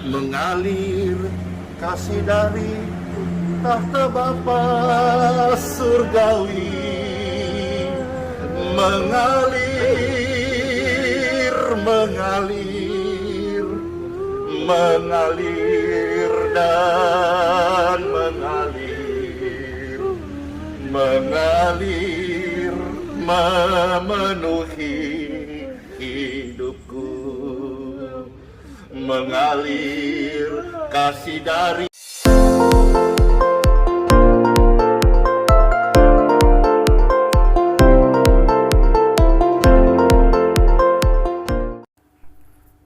mengalir kasih dari tahta Bapa surgawi, mengalir, mengalir, mengalir dan mengalir, mengalir, memenuhi hidupku, mengalir kasih dari.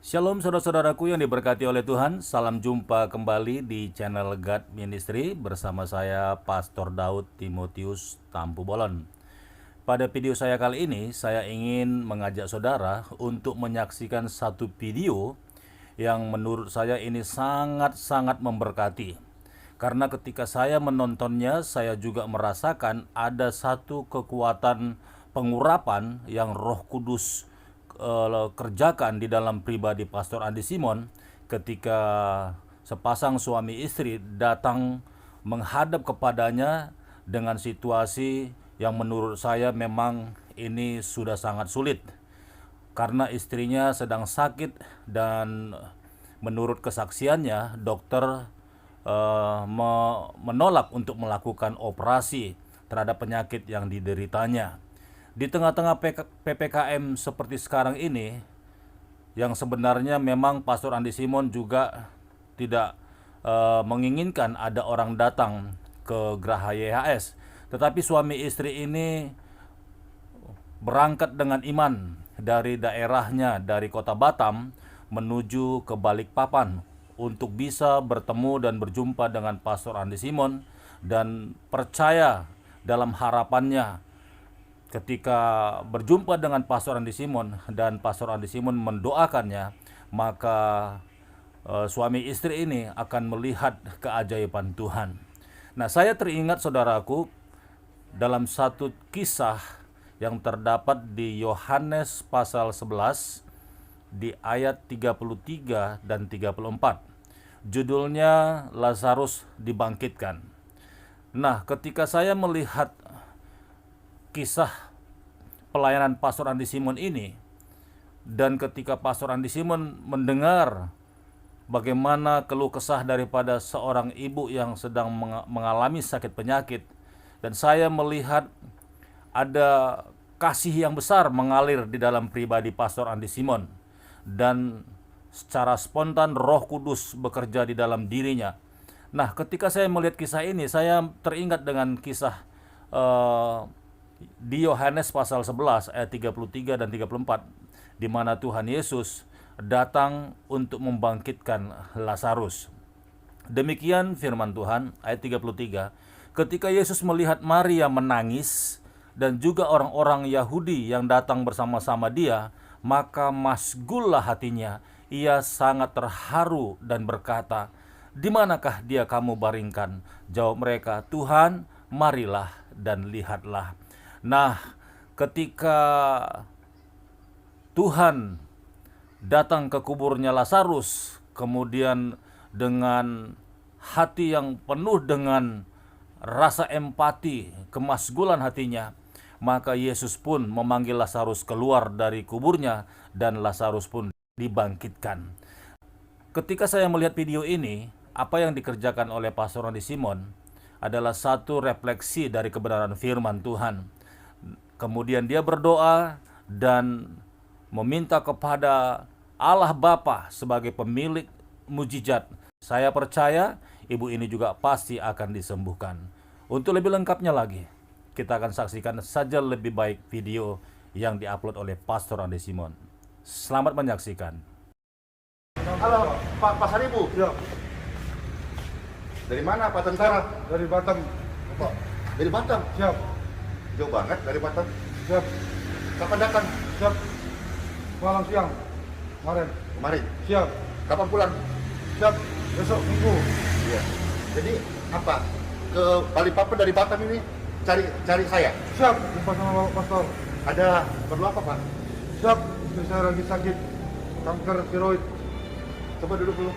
Shalom saudara-saudaraku yang diberkati oleh Tuhan. Salam jumpa kembali di channel God Ministry bersama saya Pastor Daud Timotius Tampu Bolon. Pada video saya kali ini, saya ingin mengajak saudara untuk menyaksikan satu video yang menurut saya ini sangat-sangat memberkati. Karena ketika saya menontonnya, saya juga merasakan ada satu kekuatan pengurapan yang Roh Kudus kerjakan di dalam pribadi Pastor Andi Simon ketika sepasang suami istri datang menghadap kepadanya dengan situasi yang menurut saya memang ini sudah sangat sulit karena istrinya sedang sakit dan menurut kesaksiannya dokter menolak untuk melakukan operasi terhadap penyakit yang dideritanya. Di tengah-tengah PPKM seperti sekarang ini, yang sebenarnya memang Pastor Andi Simon juga tidak menginginkan ada orang datang ke Geraha YHS. Tetapi suami istri ini berangkat dengan iman dari daerahnya, dari kota Batam menuju ke Balikpapan untuk bisa bertemu dan berjumpa dengan Pastor Andi Simon dan percaya dalam harapannya. Ketika berjumpa dengan Pastor Andi Simon dan Pastor Andi Simon mendoakannya, maka suami istri ini akan melihat keajaiban Tuhan. Nah, saya teringat saudaraku dalam satu kisah yang terdapat di Yohanes pasal 11 di ayat 33 dan 34. Judulnya Lazarus dibangkitkan. Nah, ketika saya melihat kisah pelayanan Pastor Andi Simon ini, dan ketika Pastor Andi Simon mendengar bagaimana keluh kesah daripada seorang ibu yang sedang mengalami sakit penyakit, dan saya melihat ada kasih yang besar mengalir di dalam pribadi Pastor Andi Simon, dan secara spontan Roh Kudus bekerja di dalam dirinya. Nah, ketika saya melihat kisah ini, saya teringat dengan kisah di Yohanes pasal 11 ayat 33 dan 34, di mana Tuhan Yesus datang untuk membangkitkan Lazarus. Demikian firman Tuhan ayat 33. Ketika Yesus melihat Maria menangis dan juga orang-orang Yahudi yang datang bersama-sama dia, maka masgullah hatinya. Ia sangat terharu dan berkata, "Di manakah dia kamu baringkan?" Jawab mereka, "Tuhan, marilah dan lihatlah." Nah, ketika Tuhan datang ke kuburnya Lazarus, kemudian dengan hati yang penuh dengan rasa empati, kemasgulan hatinya, maka Yesus pun memanggil Lazarus keluar dari kuburnya dan Lazarus pun dibangkitkan. Ketika saya melihat video ini, apa yang dikerjakan oleh Pastor Andi Simon adalah satu refleksi dari kebenaran firman Tuhan. Kemudian dia berdoa dan meminta kepada Allah Bapa sebagai pemilik mujizat. Saya percaya ibu ini juga pasti akan disembuhkan. Untuk lebih lengkapnya lagi, kita akan saksikan saja lebih baik video yang diupload oleh Pastor Andi Simon. Selamat menyaksikan. Halo, Pak Saribu. Ya, Dari mana Pak Tentara? dari Batam. Pak, dari Batam. Siap, Jauh banget dari Batam. siap, Kapan datang? siap. Malam siang, kemarin. Kemarin. Siap, Kapan pulang? siap. Besok minggu. Iya. Jadi apa? Ke Balikpapan dari Batam ini cari saya. Siap, jumpa sama Bapak Pastor. Ada perlu apa, Pak? Siap, istri saya lagi sakit kanker tiroid. Coba duduk dulu.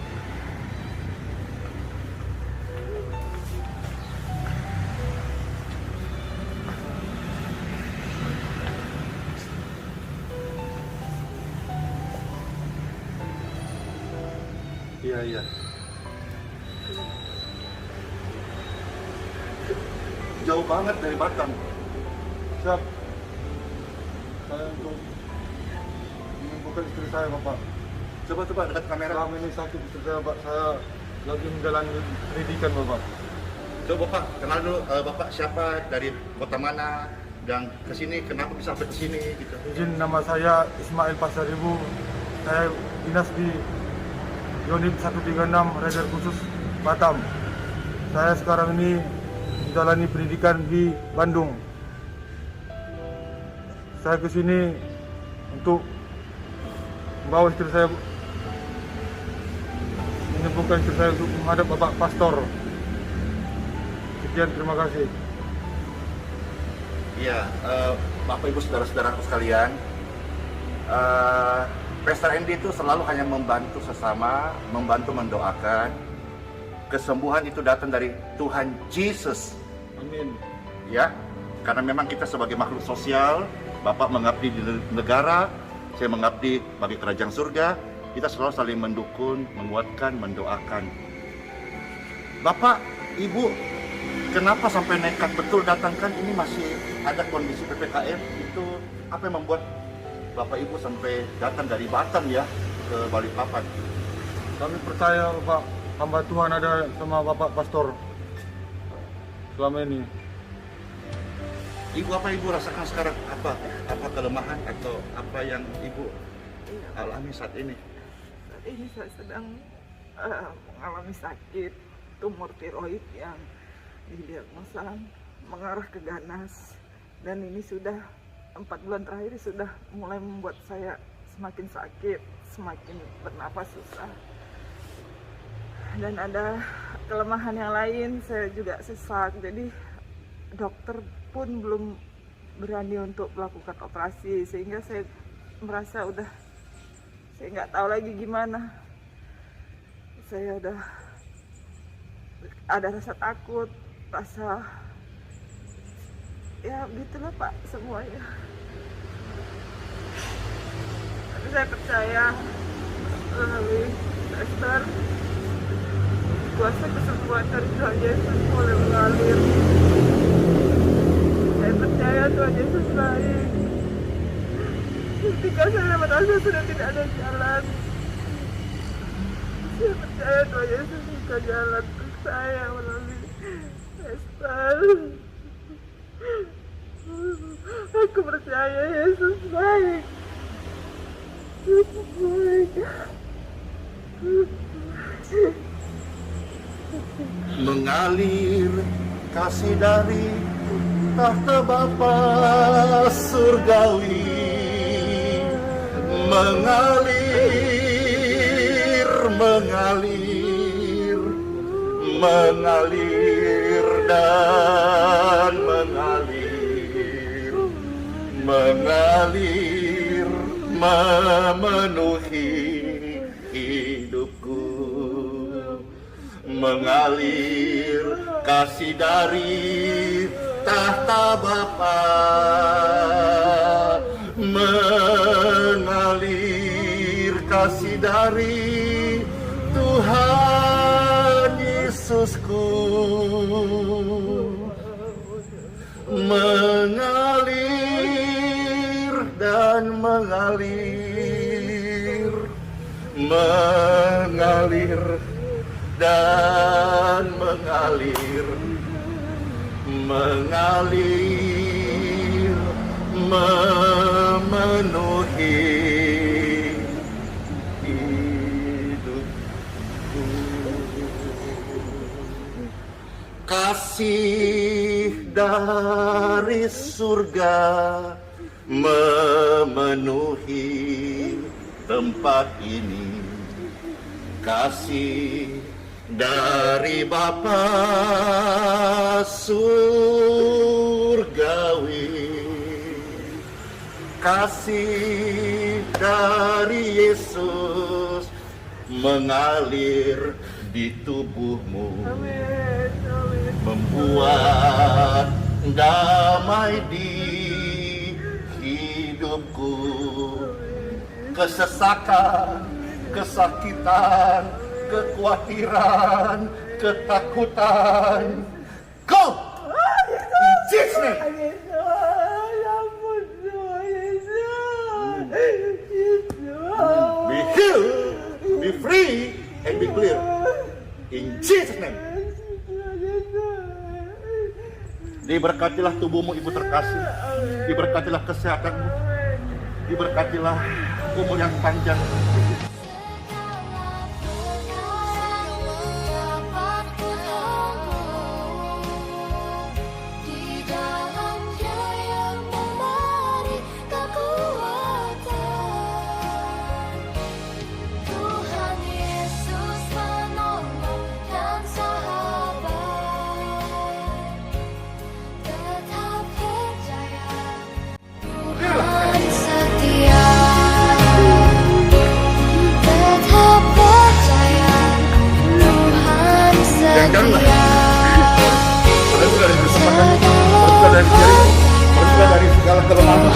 Iya. Jauh banget dari Batam. Siap. Saya untuk menyembuhkan istri saya, Bapak. Coba dekat kamera. Selama ini sakit istri saya, Pak. Saya lagi menjalani pendidikan, Bapak. Coba Bapak, kenal dulu Bapak siapa, dari kota mana, dan kesini kenapa bisa sampai sini gitu. Izin, nama saya Ismail Pasaribu. Saya dinas di Unit 136 Raider Khusus Batam. Saya sekarang ini menjalani pendidikan di Bandung. Saya ke sini untuk membawa istri saya, menyembuhkan istri saya untuk menghadap Bapak Pastor. Sekian, terima kasih. Iya, Bapak Ibu saudara-saudaraku sekalian, Pastor Andy itu selalu hanya membantu sesama, membantu mendoakan. Kesembuhan itu datang dari Tuhan Yesus. Amin. Ya, karena memang kita sebagai makhluk sosial, Bapak mengabdi di negara, saya mengabdi bagi kerajaan surga. Kita selalu saling mendukung, menguatkan, mendoakan. Bapak, Ibu, kenapa sampai nekat betul datangkan? Ini masih ada kondisi PPKM. Itu apa yang membuat Bapak Ibu sampai datang dari Batam ya ke Balikpapan? Kami percaya, Bapak, hamba Tuhan ada sama Bapak Pastor selama ini. Ibu, apa Ibu rasakan sekarang? Apa kelemahan atau apa yang Ibu alami saat ini? Saat ini saya sedang mengalami sakit tumor tiroid yang didiagnosa mengarah ke ganas, dan ini sudah 4 bulan terakhir sudah mulai membuat saya semakin sakit, semakin bernafas susah, dan ada kelemahan yang lain. Saya juga sesak, jadi dokter pun belum berani untuk melakukan operasi, sehingga saya merasa saya nggak tahu lagi gimana. Saya udah ada rasa takut, rasa ya begitulah Pak semuanya. Tapi saya percaya melalui Pastor, kuasa kesembuhan dari Tuhan Yesus mulai mengalir. Saya percaya Tuhan Yesus baik. Ketika saya merasa sudah tidak ada jalan, saya percaya Tuhan Yesus buka jalan untuk saya melalui Pastor. Aku percaya Yesus baik. Yesus baik. Mengalir kasih dari tahta Bapa surgawi, mengalir dan mengalir memenuhi hidupku. Mengalir kasih dari tahta Bapa, mengalir kasih dari Tuhan Yesusku, mengalir dan mengalir dan mengalir memenuhi hidupku. Kasih dari surga memenuhi tempat ini. Kasih dari Bapa surgawi, kasih dari Yesus mengalir di tubuhmu, Amin. Amin. membuat damai di hidupku. Kesesakan, kesakitan, kekhawatiran, ketakutan. Go! In Jesus' name. Be healed, be free, and be clear. In Jesus' name. Diberkatilah tubuhmu ibu terkasih. Diberkatilah kesehatanmu. Diberkatilah umur yang panjang. Dari segala kelemahan.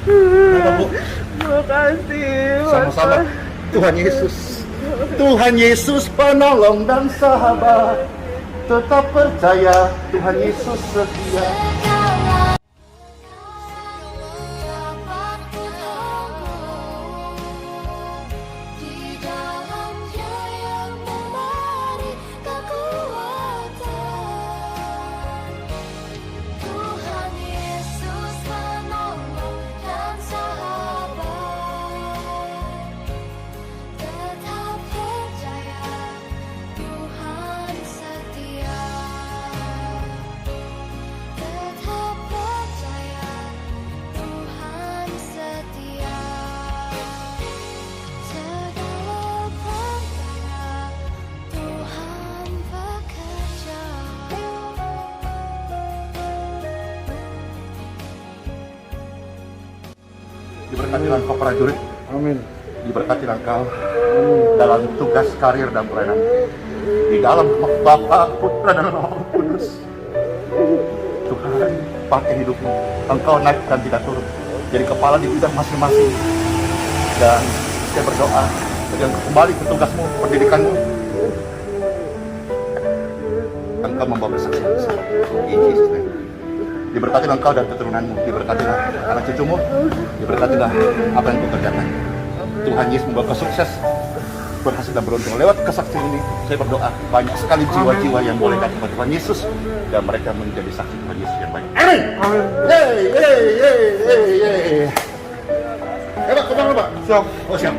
Kenapa, Bu? Terima kasih. Sama-sama. Tuhan Yesus. Tuhan Yesus penolong dan sahabat. Tetap percaya Tuhan Yesus setia. Diberkatilah engkau prajurit. Amin. Diberkatilah engkau dalam tugas karir dan pelayanan. Di dalam Bapa, Putra dan Roh Kudus. Tuhan, pakai hidupmu. Engkau naik dan tidak turun. Jadi kepala di bidang masing-masing. Dan saya berdoa agar kembali ke tugasmu, pendidikanmu. Engkau membawa kesaksian besar. In Jesus' name. Diberkatilah engkau dan keturunanmu, diberkatilah anak cucumu, diberkatilah apa yang kau kerjakan. Tuhan Yesus membawa kau sukses, berhasil dan beruntung. Lewat kesaksian ini, saya berdoa banyak sekali jiwa-jiwa yang boleh datang kepada Tuhan Yesus dan mereka menjadi saksi Tuhan Yesus yang baik. Amin. Yeay. Pak, kemana Pak? Siap. Oh siap.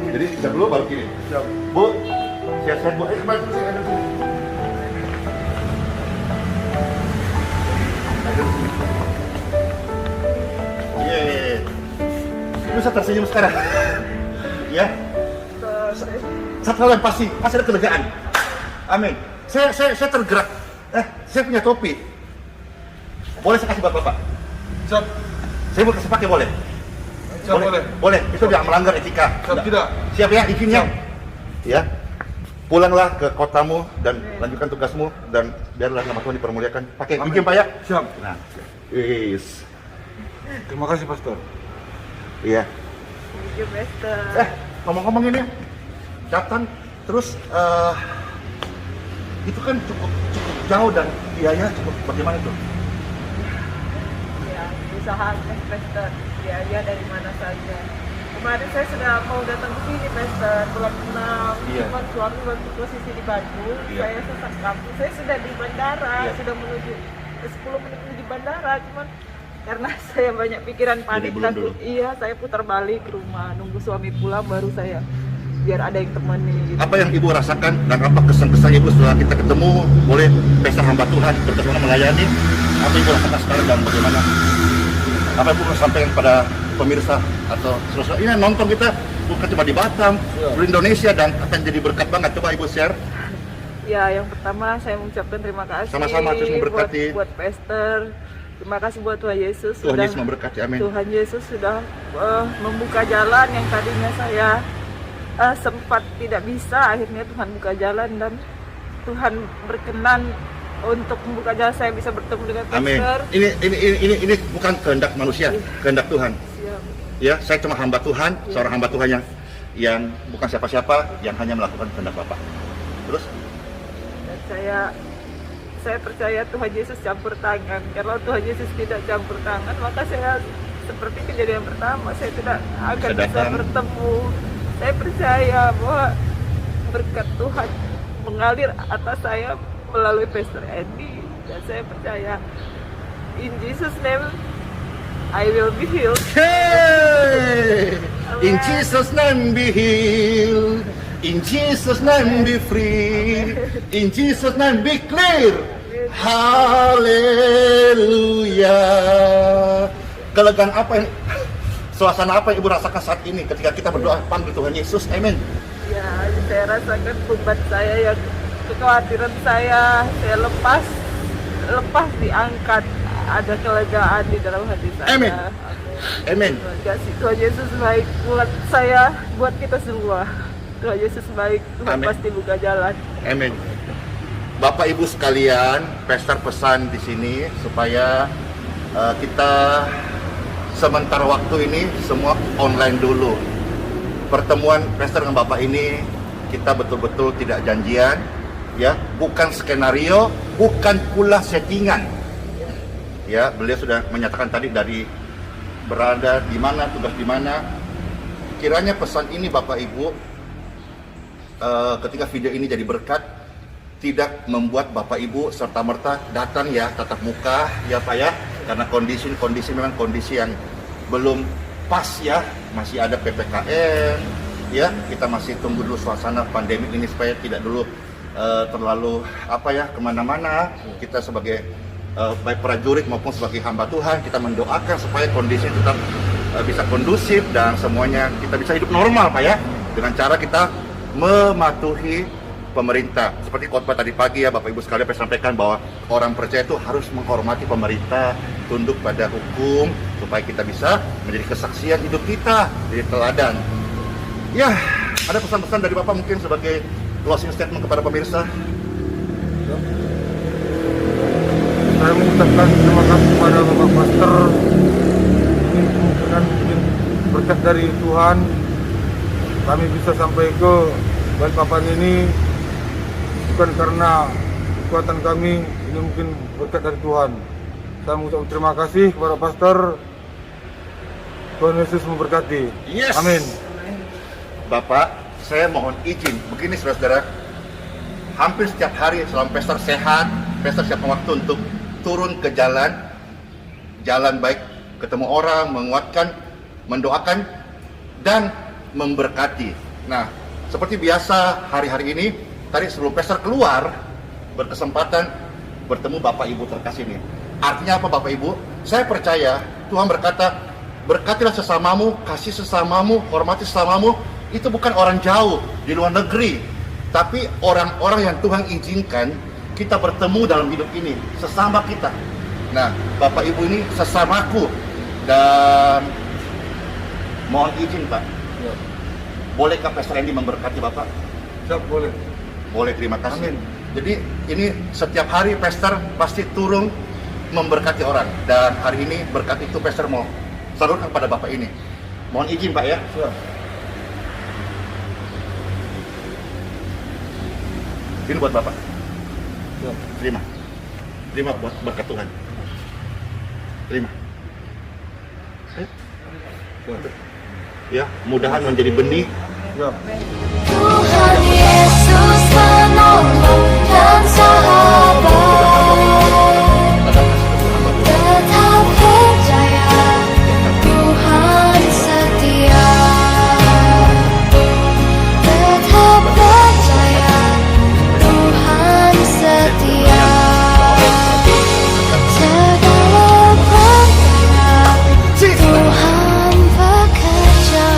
Jadi siap dulu baru kiri. Siap. Bu, siap-siap Bu. Kembali dulu sini. Yeay. Bisa tersenyum sekarang. Ya. Satu hal yang pasti ada kelegaan. Amin. Saya tergerak. Saya punya topi. Boleh saya kasih buat Bapak? Siap. Saya mau kasih pakai boleh? Siap, boleh. Boleh. Itu tidak melanggar etika. Siap, tidak. Siap ya, izinnya. Ya. Pulanglah ke kotamu dan lanjutkan tugasmu dan biarlah nama Tuhan dipermuliakan. Pakai izin Pak ya. Siap. Nah. Yes. Terima kasih, Pastor. Iya. Thank you, Pastor. Ngomong-ngomong ini, datang terus itu kan cukup jauh dan biaya cukup bagaimana tuh? Ya, usaha Pastor. Biaya dari mana saja. Kemarin saya sudah mau datang ke sini, Pastor, bulan 6. Iya. Cuman suami waktu posisi di Bandung, Iya. saya sesat kampung. Saya sudah di bandara, Iya. sudah menuju 10 menit menuju bandara, cuman karena saya banyak pikiran panik belum takut. dulu. Iya, saya putar balik ke rumah, nunggu suami pulang baru saya biar ada yang temani gitu. Apa yang Ibu rasakan dan apa kesan-kesan Ibu setelah kita ketemu boleh pesta hamba Tuhan berkenan melayani? Apa Ibu rasakan sekarang dan bagaimana? Apa Ibu mau sampaikan kepada pemirsa atau saudara ini nonton kita bukan cuma di Batam, di Indonesia dan akan jadi berkat banget. Coba Ibu share. Ya, yang pertama saya mengucapkan terima kasih Sama-sama, Yesus memberkati. buat Pastor. Terima kasih buat Tuhan Yesus. Tuhan sudah- Yesus memberkati. Amin. Tuhan Yesus sudah membuka jalan yang tadinya saya sempat tidak bisa. Akhirnya Tuhan buka jalan dan Tuhan berkenan untuk membuka jalan saya bisa bertemu dengan Amin. pastor. Ini bukan kehendak manusia, kehendak Tuhan. Siap. Ya, saya cuma hamba Tuhan, seorang hamba Tuhan yang bukan siapa-siapa, yang hanya melakukan kehendak Bapak. Terus? Dan saya percaya Tuhan Yesus campur tangan. Kalau Tuhan Yesus tidak campur tangan, maka saya seperti kejadian pertama, saya tidak akan bisa datang. bertemu. Saya percaya bahwa berkat Tuhan mengalir atas saya melalui Pastor Andy, dan saya percaya in Jesus name I will be healed. Hey! In Amen. Jesus' name be healed. In Jesus' name be free. In Jesus' name be clear. Haleluya. Kelegaan apa yang, suasana apa yang Ibu rasakan saat ini ketika kita berdoa panggil Tuhan Yesus? Amin. Ya, saya rasakan beban saya, yang kekhawatiran saya lepas diangkat. Ada kelegaan di dalam hati saya. Amin. Amin. Terima kasih, Tuhan Yesus baik buat saya, buat kita semua. Tuhan Yesus baik, Tuhan Amin. pasti buka jalan. Amin. Bapak Ibu sekalian, Pastor pesan di sini supaya kita sementara waktu ini semua online dulu. Pertemuan Pastor dengan Bapak ini kita betul-betul tidak janjian, ya, bukan skenario, bukan pula settingan. Ya, beliau sudah menyatakan tadi dari berada di mana, tugas di mana. Kiranya pesan ini Bapak Ibu, ketika video ini jadi berkat, tidak membuat Bapak Ibu serta-merta datang ya tatap muka ya Pak ya, karena kondisi memang kondisi yang belum pas ya, masih ada PPKM ya, kita masih tunggu dulu suasana pandemi ini supaya tidak dulu terlalu kemana-mana. Kita sebagai baik prajurit maupun sebagai hamba Tuhan, kita mendoakan supaya kondisi tetap bisa kondusif dan semuanya kita bisa hidup normal Pak ya, dengan cara kita mematuhi pemerintah. Seperti khotbah tadi pagi ya Bapak Ibu sekalian, saya sampaikan bahwa orang percaya itu harus menghormati pemerintah, tunduk pada hukum supaya kita bisa menjadi kesaksian hidup kita, jadi teladan. Ya, ada pesan-pesan dari Bapak mungkin sebagai closing statement kepada pemirsa. Saya mengucapkan terima kasih kepada Bapak Pastor. Ini kemungkinan mungkin berkat dari Tuhan kami bisa sampai ke Balikpapan ini, bukan karena kekuatan kami, ini mungkin berkat dari Tuhan. Saya mengucapkan terima kasih kepada Pastor. Tuhan Yesus memberkati. Yes. Amin. Bapak, saya mohon izin begini saudara-saudara, hampir setiap hari selama Pastor sehat, Pastor siap waktu untuk turun ke jalan baik, ketemu orang, menguatkan, mendoakan, dan memberkati. Nah, seperti biasa hari-hari ini, tadi sebelum Pastor keluar, berkesempatan bertemu Bapak Ibu terkasih ini. Artinya apa Bapak Ibu? Saya percaya Tuhan berkata, berkatilah sesamamu, kasih sesamamu, hormati sesamamu. Itu bukan orang jauh di luar negeri, tapi orang-orang yang Tuhan izinkan kita bertemu dalam hidup ini, sesama kita. Nah, Bapak Ibu ini sesamaku, dan mohon izin Pak, bolehkah Pastor Andy memberkati Bapak? Siap, boleh. Boleh, terima kasih. Amin. Jadi ini setiap hari Pastor pasti turun memberkati orang, dan hari ini berkat itu Pastor mau salurkan kepada Bapak ini. Mohon izin Pak ya. Siap. Ini buat Bapak. Siap. Terima buat berkat Tuhan. Terima. Ya, mudahan menjadi benih. Siap. Tuhan Yesus penolong dan sahabat, tetap percaya Tuhan setia, tetap percaya Tuhan setia, segala perkara Tuhan bekerja.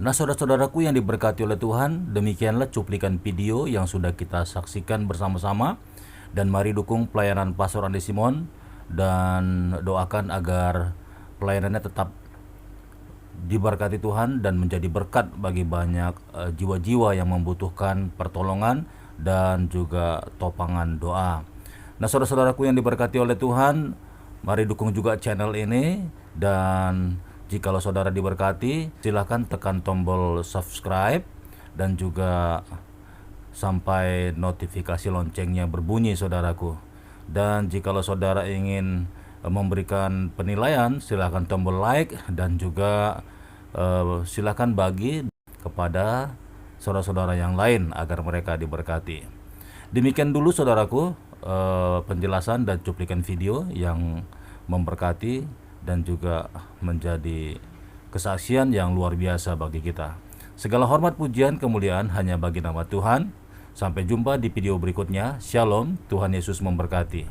Nah, saudara-saudaraku yang diberkati oleh Tuhan, demikianlah cuplikan video yang sudah kita saksikan bersama-sama. Dan mari dukung pelayanan Pastor Andi Simon dan doakan agar pelayanannya tetap diberkati Tuhan dan menjadi berkat bagi banyak jiwa-jiwa yang membutuhkan pertolongan dan juga topangan doa. Nah, saudara-saudaraku yang diberkati oleh Tuhan, mari dukung juga channel ini. Dan jikalau saudara diberkati, silakan tekan tombol subscribe dan juga sampai notifikasi loncengnya berbunyi, saudaraku. Dan jikalau saudara ingin memberikan penilaian, silakan tombol like dan juga silakan bagi kepada saudara-saudara yang lain agar mereka diberkati. Demikian dulu, saudaraku, penjelasan dan cuplikan video yang memberkati dan juga menjadi kesaksian yang luar biasa bagi kita. Segala hormat, pujian, kemuliaan hanya bagi nama Tuhan. Sampai jumpa di video berikutnya. Shalom, Tuhan Yesus memberkati.